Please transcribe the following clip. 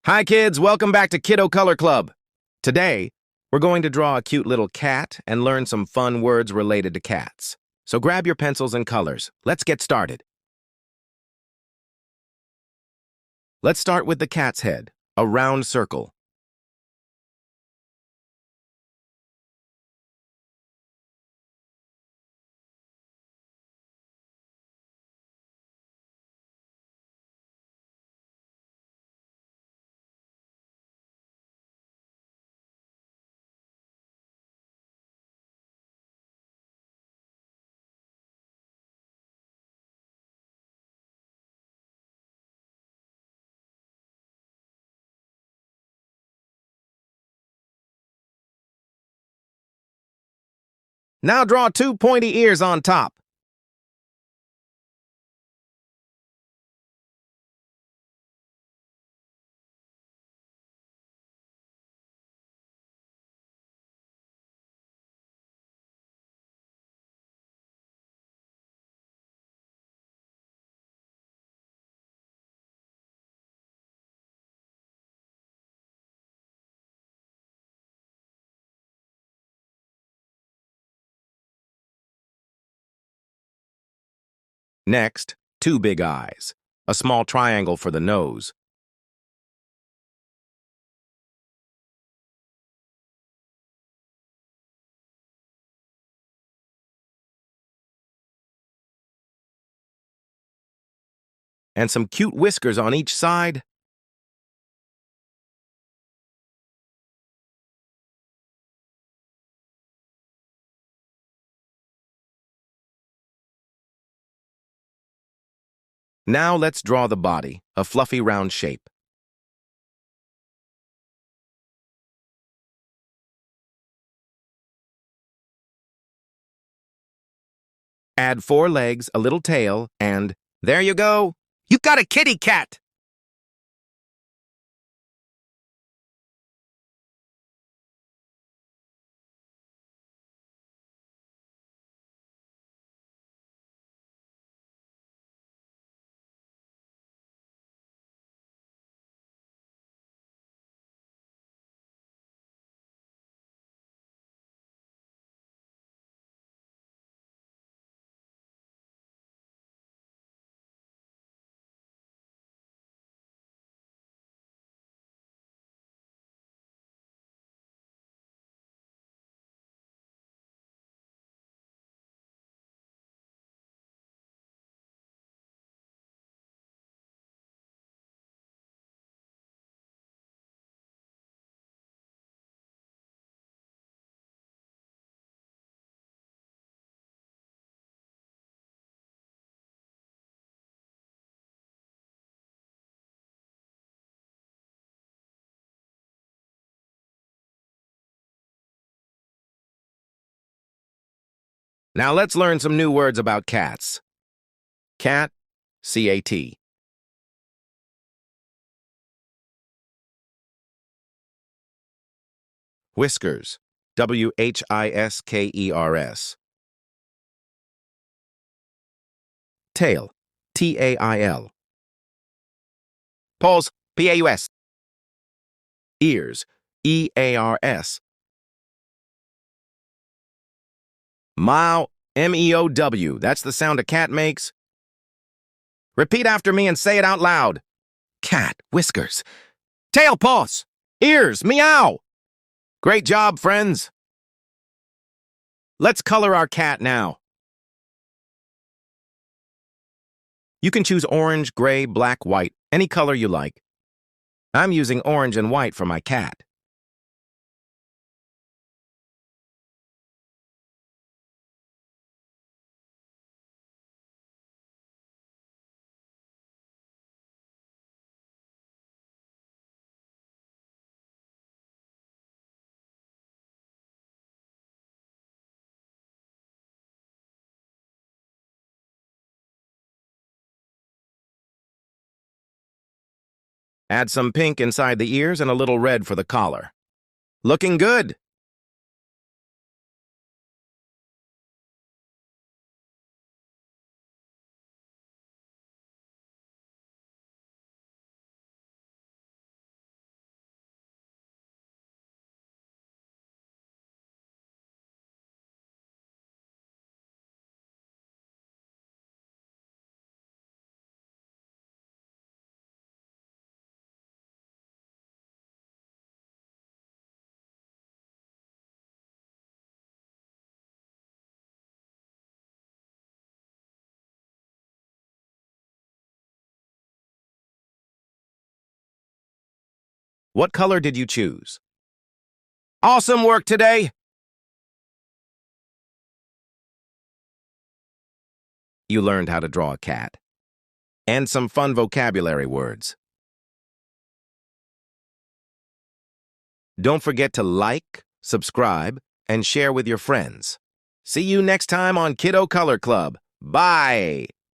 Hi kids, welcome back to Kiddo Color Club. Today, we're going to draw a cute little cat and learn some fun words related to cats. So grab your pencils and colors. Let's get started. Let's start with the cat's head, a round circle. Now draw two pointy ears on top. Next, two big eyes, a small triangle for the nose. And some cute whiskers on each side. Now let's draw the body, a fluffy round shape. Add four legs, a little tail, and there you go! You got a kitty cat! Now let's learn some new words about cats. Cat, C-A-T. Whiskers, W-H-I-S-K-E-R-S. Tail, T-A-I-L. Paws, P-A-U-S. Ears, E-A-R-S. Meow, M-E-O-W. That's the sound a cat makes. Repeat after me and say it out loud. Cat, whiskers. Tail, paws. Ears, meow. Great job, friends. Let's color our cat now. You can choose orange, gray, black, white, any color you like. I'm using orange and white for my cat. Add some pink inside the ears and a little red for the collar. Looking good! What color did you choose? Awesome work today! You learned how to draw a cat and some fun vocabulary words. Don't forget to like, subscribe, and share with your friends. See you next time on Kiddo Color Club. Bye!